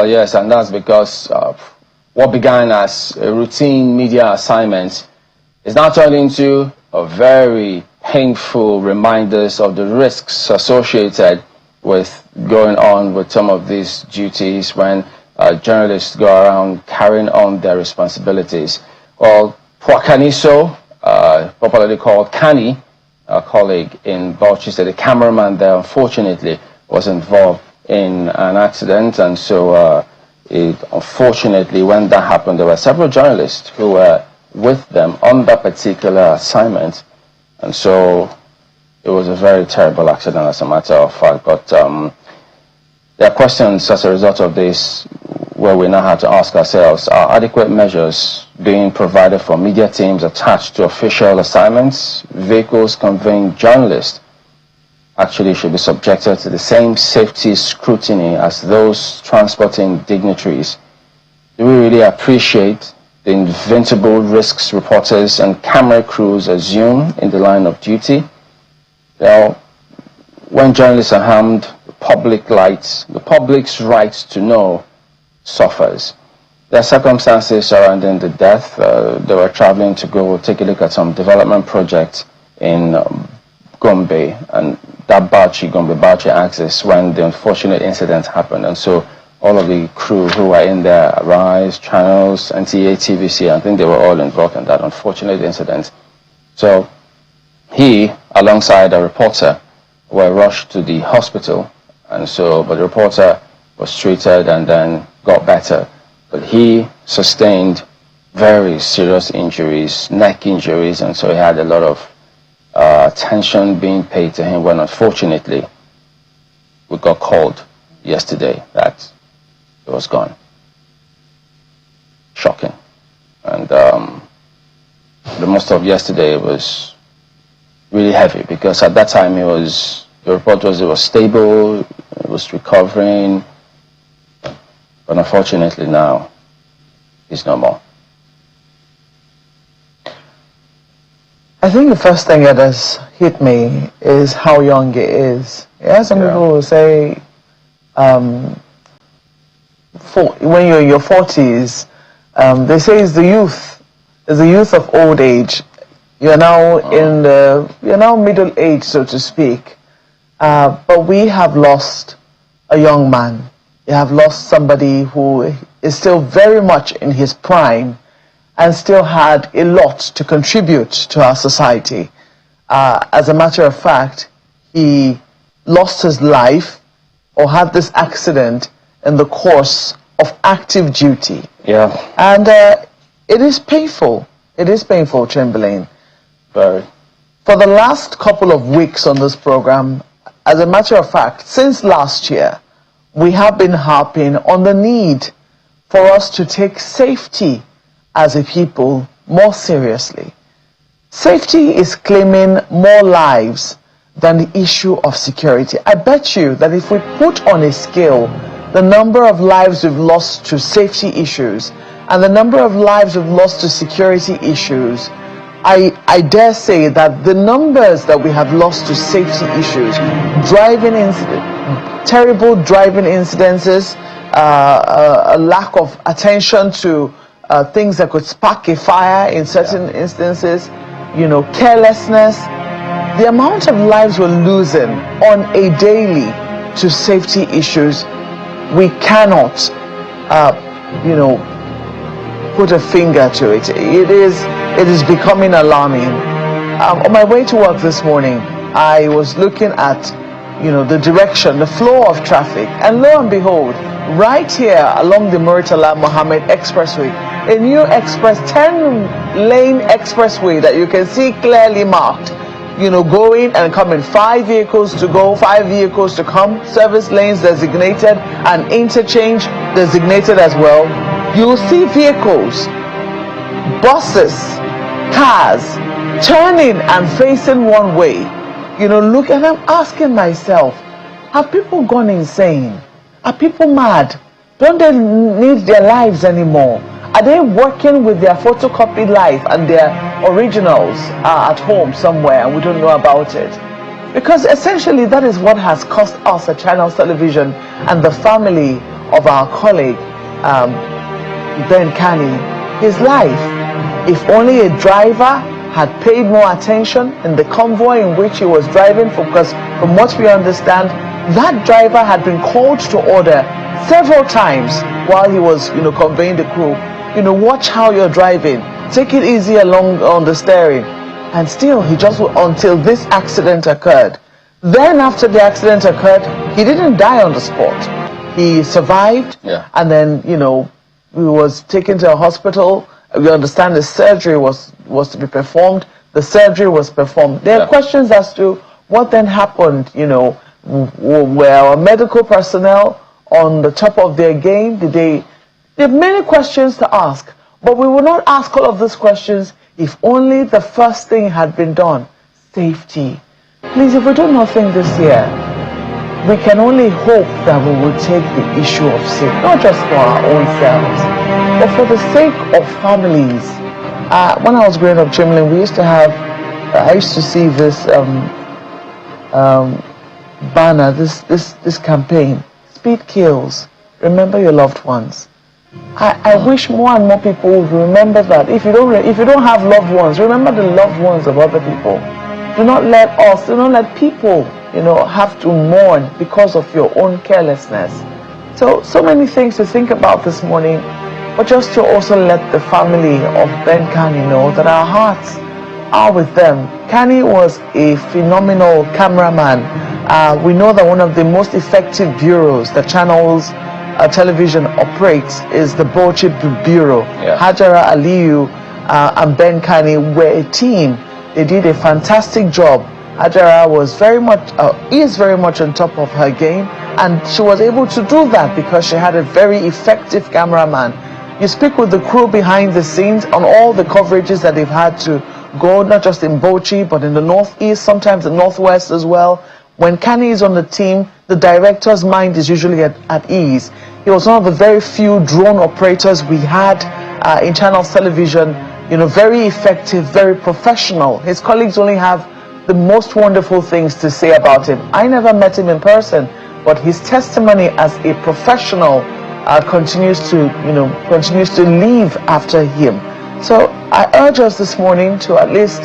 Well, yes, and that's because what began as a routine media assignment is now turned into a very painful reminders of the risks associated with going on with some of these duties when journalists go around carrying on their responsibilities. Well, Kani, popularly called Kani, a colleague in Bauchi, said the cameraman there unfortunately was involved in an accident, and so unfortunately when that happened there were several journalists who were with them on that particular assignment, and so it was a very terrible accident as a matter of fact. But there are questions as a result of this where we now have to ask ourselves, are adequate measures being provided for media teams attached to official assignments? Vehicles conveying journalists actually should be subjected to the same safety scrutiny as those transporting dignitaries. Do we really appreciate the inventable risks reporters and camera crews assume in the line of duty? Well, when journalists are harmed, the public's right to know suffers. There are circumstances surrounding the death. They were traveling to go take a look at some development project in Gombe, and that Bauchi axis when the unfortunate incident happened. And so all of the crew who were in there, Arise, Channels, NTA, TVC, I think they were all involved in that unfortunate incident. So he, alongside a reporter, were rushed to the hospital, and so, but the reporter was treated and then got better. But he sustained very serious injuries, neck injuries, and so he had a lot of attention being paid to him when unfortunately we got called yesterday that he was gone. Shocking. And the most of yesterday was really heavy because at that time the report was it was stable, it was recovering, but unfortunately now he's no more. I think the first thing that has hit me is how young he is. Yeah, some people will say when you're in your 40s, they say it's the youth of old age. You're now you're now middle age, so to speak. But we have lost a young man. You have lost somebody who is still very much in his prime and still had a lot to contribute to our society. As a matter of fact, he lost his life or had this accident in the course of active duty. Yeah. And it is painful. It is painful, Chamberlain. Very. For the last couple of weeks on this program, as a matter of fact, since last year, we have been harping on the need for us to take safety as a people more seriously. Safety is claiming more lives than the issue of security. I bet you that if we put on a scale the number of lives we've lost to safety issues and the number of lives we've lost to security issues, I dare say that the numbers that we have lost to safety issues, terrible driving incidences, a lack of attention to things that could spark a fire in certain instances, carelessness, the amount of lives we're losing on a daily to safety issues, we cannot, put a finger to it. It is becoming alarming. On my way to work this morning, I was looking at, the direction, the flow of traffic, and lo and behold, right here along the Murtala Mohammed Expressway, a new 10-lane expressway that you can see clearly marked, going and coming, 5 vehicles to go, 5 vehicles to come, service lanes designated, and interchange designated as well. You'll see vehicles, buses, cars, turning and facing one way. Look, and I'm asking myself, have people gone insane? Are people mad? Don't they need their lives anymore? Are they working with their photocopied life and their originals are at home somewhere and we don't know about it? Because essentially that is what has cost us at Channels Television and the family of our colleague, Ben Kani, his life. If only a driver had paid more attention in the convoy in which he was driving, because from what we understand, that driver had been called to order several times while he was, conveying the crew. Watch how you're driving. Take it easy along on the steering. And still, he just, until this accident occurred. Then after the accident occurred, he didn't die on the spot. He survived, and then, he was taken to a hospital. We understand the surgery was to be performed. The surgery was performed. There are questions as to what then happened, were our medical personnel on the top of their game? There are many questions to ask, but we will not ask all of these questions if only the first thing had been done, safety. Please, if we do nothing this year, we can only hope that we will take the issue of safety, not just for our own selves, but for the sake of families. When I was growing up, Chamberlain, we used to have, I used to see this banner, this campaign, Speed Kills, remember your loved ones. I wish more and more people would remember that. If you don't have loved ones, remember the loved ones of other people. Do not let people, have to mourn because of your own carelessness. So many things to think about this morning, but just to also let the family of Ben Kani know that our hearts are with them. Kani was a phenomenal cameraman. We know that one of the most effective bureaus that Channels television operates is the Bauchi Bureau. Hajara Aliyu and Ben Kani were a team. They did a fantastic job. Hajara is very much on top of her game, and she was able to do that because she had a very effective cameraman. You speak with the crew behind the scenes on all the coverages that they've had to go, not just in Bauchi, but in the northeast, sometimes the northwest as well. When Kani is on the team, the director's mind is usually at ease. He was one of the very few drone operators we had in Channels television, very effective, very professional. His colleagues only have the most wonderful things to say about him. I never met him in person, but his testimony as a professional continues to live after him. So I urge us this morning to at least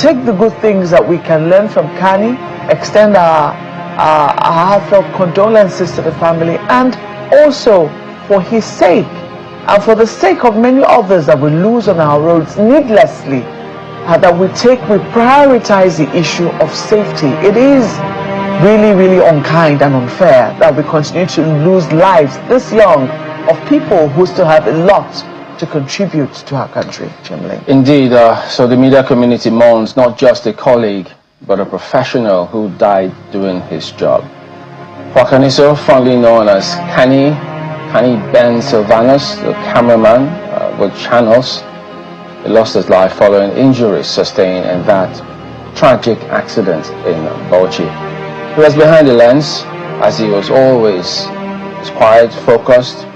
take the good things that we can learn from Kani, extend our heartfelt condolences to the family, and also for his sake and for the sake of many others that we lose on our roads needlessly, that we prioritize the issue of safety. It is really, really unkind and unfair that we continue to lose lives this young of people who still have a lot to contribute to our country. Chamberlain. Indeed, so the media community mourns not just a colleague, but a professional who died doing his job. Wakaniso, fondly known as Kani Ben Sylvanus, the cameraman with Channels, he lost his life following injuries sustained in that tragic accident in Bauchi. He was behind the lens, as he was always quiet, focused,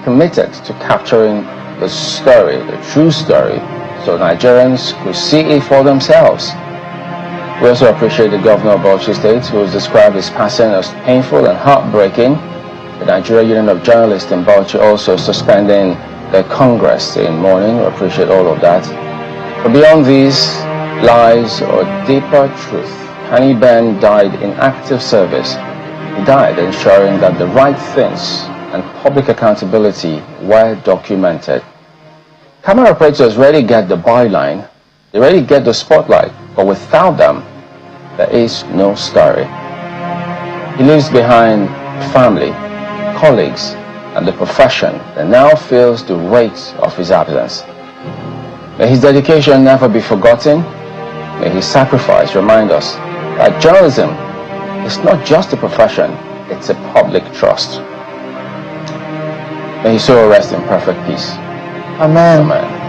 committed to capturing the story, the true story, so Nigerians could see it for themselves. We also appreciate the governor of Bauchi State, who has described his passing as painful and heartbreaking. The Nigeria Union of Journalists in Bauchi also suspending their Congress in mourning. We appreciate all of that. But beyond these lies or deeper truth, Kani Ben died in active service. He died ensuring that the right things and public accountability were documented. Camera operators rarely get the byline, they rarely get the spotlight, but without them, there is no story. He leaves behind family, colleagues, and the profession that now feels the weight of his absence. May his dedication never be forgotten. May his sacrifice remind us that journalism is not just a profession, it's a public trust. May his soul rest in perfect peace. Amen. Amen.